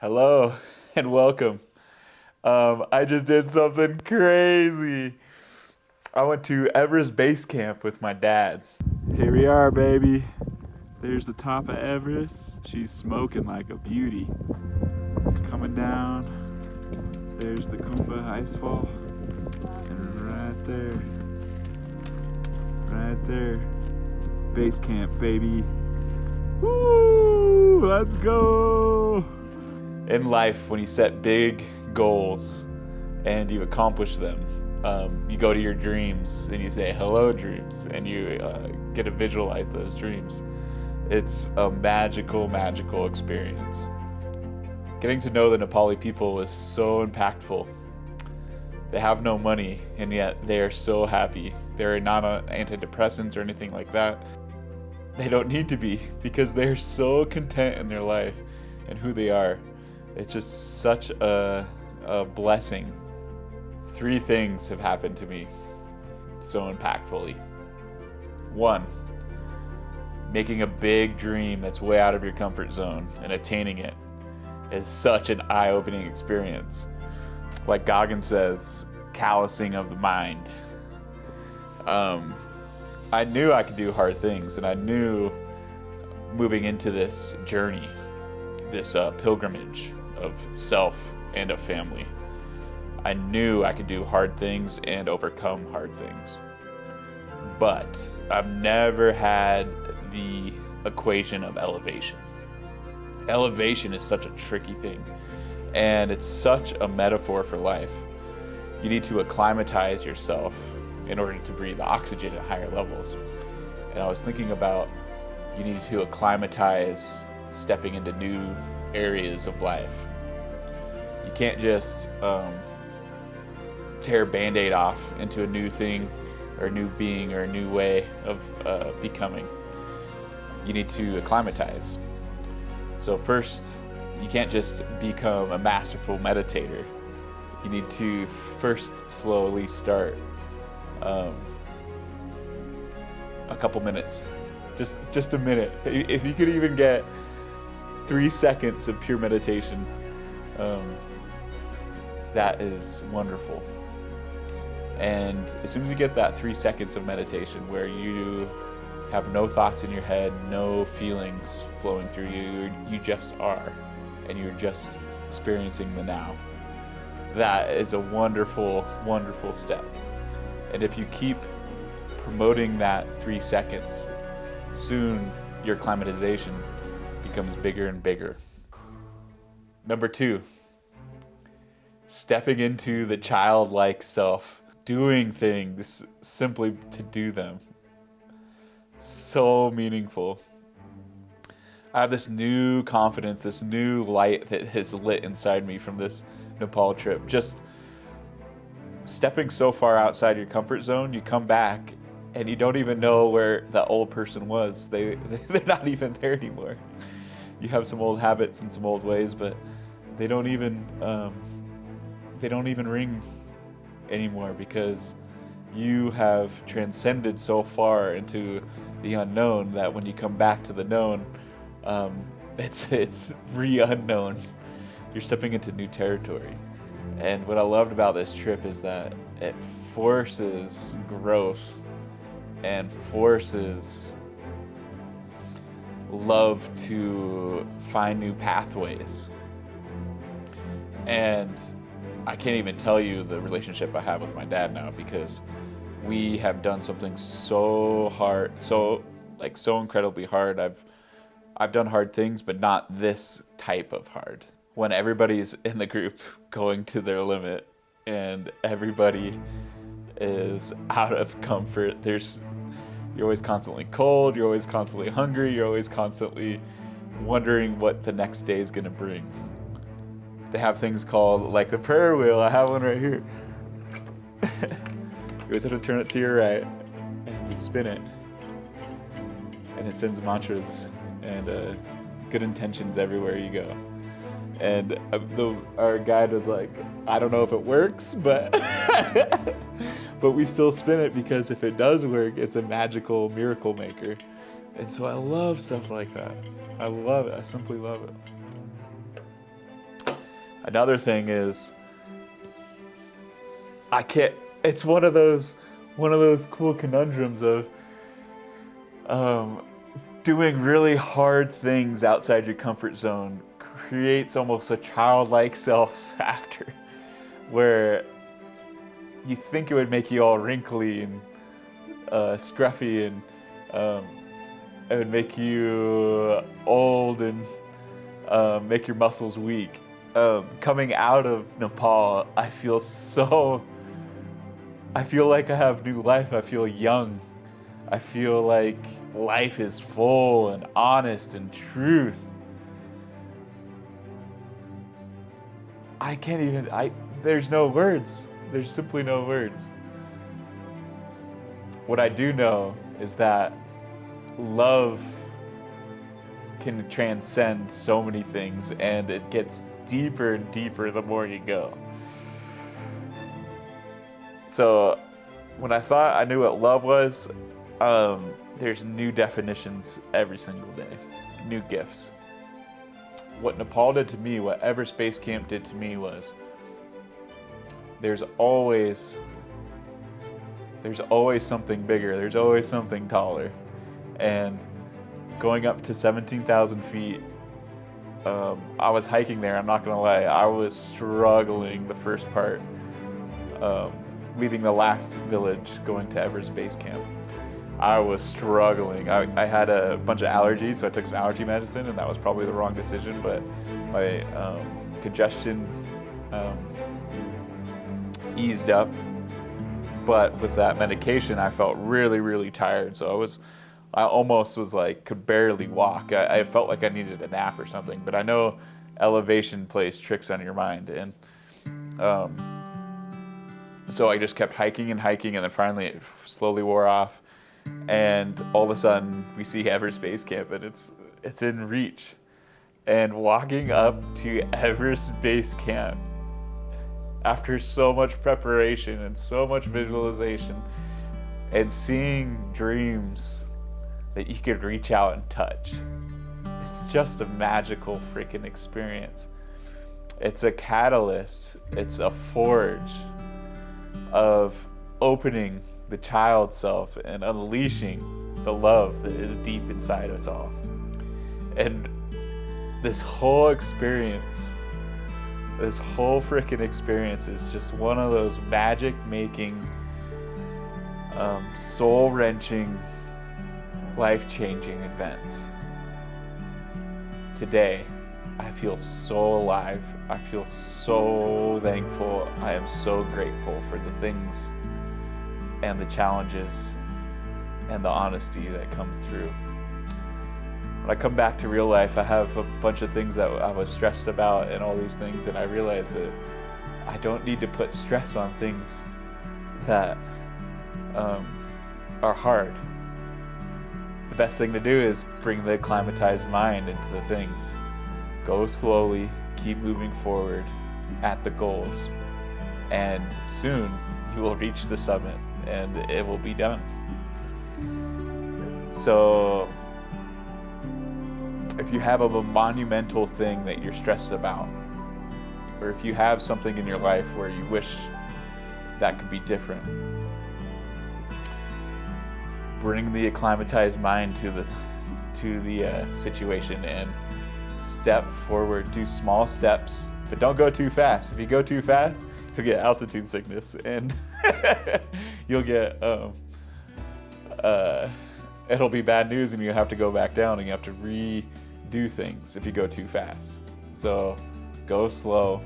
Hello and welcome. I just did something crazy. I went to Everest Base Camp with my dad. Here we are, baby. There's the top of Everest. She's smoking like a beauty. Coming down. There's the Kumba Icefall. And right there, Base Camp, baby. Woo! Let's go! In life, when you set big goals and you accomplish them, you go to your dreams and you say, hello, dreams, and you get to visualize those dreams. It's a magical, magical experience. Getting to know the Nepali people is so impactful. They have no money, and yet they are so happy. They're not on antidepressants or anything like that. They don't need to be, because they're so content in their life and who they are. It's just such a blessing. 3 things have happened to me so impactfully. 1, making a big dream that's way out of your comfort zone and attaining it is such an eye-opening experience. Like Goggins says, callousing of the mind. I knew I could do hard things, and I knew moving into this journey, this pilgrimage of self and of family, I knew I could do hard things and overcome hard things. But I've never had the equation of elevation. Elevation is such a tricky thing, and it's such a metaphor for life. You need to acclimatize yourself in order to breathe oxygen at higher levels. And I was thinking about, you need to acclimatize stepping into new areas of life. You can't just tear a Band-Aid off into a new thing or a new being or a new way of becoming. You need to acclimatize. So first, you can't just become a masterful meditator. You need to first slowly start a couple minutes, just a minute. If you could even get 3 seconds of pure meditation, that is wonderful. And as soon as you get that 3 seconds of meditation where you have no thoughts in your head, no feelings flowing through you, you just are, and you're just experiencing the now, that is a wonderful, wonderful step. And if you keep promoting that 3 seconds, soon your acclimatization becomes bigger and bigger. Number 2, stepping into the childlike self, doing things simply to do them. So meaningful. I have this new confidence, this new light that has lit inside me from this Nepal trip. Just stepping so far outside your comfort zone, you come back and you don't even know where that old person was. They're not even there anymore. You have some old habits and some old ways, but they don't even ring anymore, because you have transcended so far into the unknown that when you come back to the known, it's re-unknown. You're stepping into new territory. And what I loved about this trip is that it forces growth and forces love to find new pathways. And I can't even tell you the relationship I have with my dad now, because we have done something so hard, so incredibly hard. I've done hard things, but not this type of hard. When everybody's in the group going to their limit and everybody is out of comfort, you're always constantly cold, you're always constantly hungry, you're always constantly wondering what the next day is going to bring. They have things called, like the prayer wheel. I have one right here. You always have to turn it to your right and you spin it, and it sends mantras and good intentions everywhere you go. And our guide was like, I don't know if it works, but but we still spin it, because if it does work, it's a magical miracle maker. And so I love stuff like that. I love it. I simply love it. Another thing is, it's one of those cool conundrums of doing really hard things outside your comfort zone creates almost a childlike self after, where you think it would make you all wrinkly and scruffy, and it would make you old and make your muscles weak. Coming out of Nepal, I feel like I have new life. I feel young. I feel like life is full and honest and truth. There's no words. There's simply no words. What I do know is that love can transcend so many things, and it gets deeper and deeper the more you go. So when I thought I knew what love was, there's new definitions every single day, new gifts. What Nepal did to me, what Everest Base Camp did to me, was there's always something bigger, there's always something taller. And going up to 17,000 feet, I was hiking there, I'm not gonna lie, I was struggling the first part, leaving the last village, going to Everest Base Camp. I was struggling. I had a bunch of allergies, so I took some allergy medicine, and that was probably the wrong decision, but my congestion eased up. But with that medication, I felt really, really tired, so I almost was like, could barely walk. I felt like I needed a nap or something, but I know elevation plays tricks on your mind, and so I just kept hiking, and then finally it slowly wore off, and all of a sudden we see Everest Base Camp, and it's in reach. And walking up to Everest Base Camp after so much preparation and so much visualization, and seeing dreams that you could reach out and touch, it's just a magical freaking experience. It's a catalyst, it's a forge of opening the child self and unleashing the love that is deep inside us all. And this whole freaking experience is just one of those magic-making, soul-wrenching, life-changing events. Today, I feel so alive. I feel so thankful. I am so grateful for the things and the challenges and the honesty that comes through. When I come back to real life, I have a bunch of things that I was stressed about and all these things, and I realize that I don't need to put stress on things that are hard. The best thing to do is bring the acclimatized mind into the things. Go slowly, keep moving forward at the goals, and soon you will reach the summit and it will be done. So if you have a monumental thing that you're stressed about, or if you have something in your life where you wish that could be different, bring the acclimatized mind to the situation and step forward. Do small steps, but don't go too fast. If you go too fast, you'll get altitude sickness, and you'll get it'll be bad news, and you have to go back down, and you have to redo things if you go too fast. So go slow,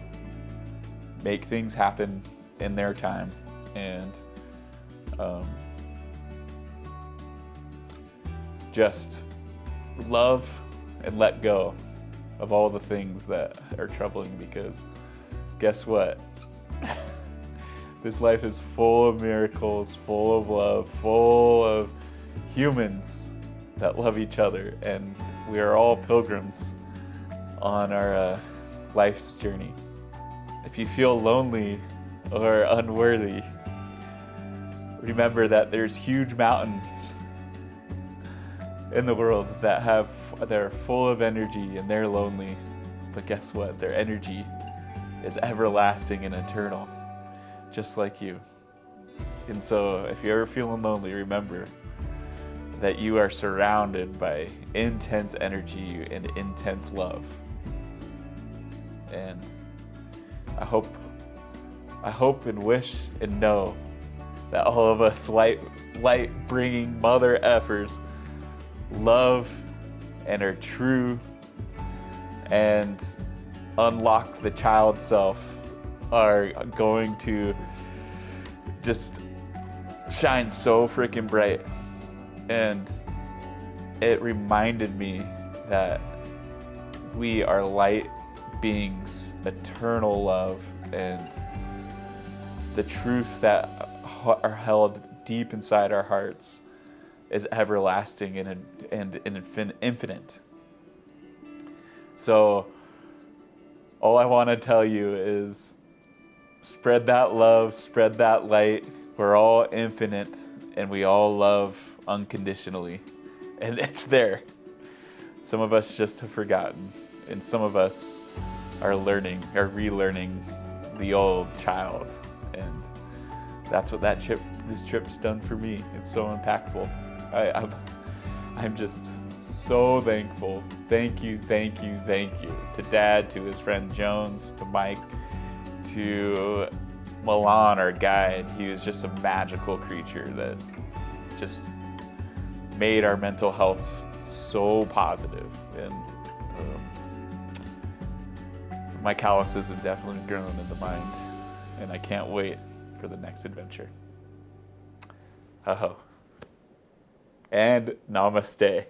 make things happen in their time, and just love and let go of all the things that are troubling, because guess what? This life is full of miracles, full of love, full of humans that love each other, and we are all pilgrims on our life's journey. If you feel lonely or unworthy, remember that there's huge mountains in the world that are full of energy, and they're lonely, but guess what? Their energy is everlasting and eternal, just like you. And so if you're ever feeling lonely, remember that you are surrounded by intense energy and intense love. And I hope and wish and know that all of us light bringing mother effers love and are true and unlock the child self are going to just shine so freaking bright. And it reminded me that we are light beings, eternal love, and the truth that are held deep inside our hearts is everlasting and infinite. So all I want to tell you is spread that love, spread that light. We're all infinite and we all love unconditionally. And it's there. Some of us just have forgotten, and some of us are relearning the old child. And that's what this trip's done for me. It's so impactful. I'm just so thankful. Thank you to Dad, to his friend Jones, to Mike, to Milan, our guide. He was just a magical creature that just made our mental health so positive. And my calluses have definitely grown in the mind, and I can't wait for the next adventure. And namaste.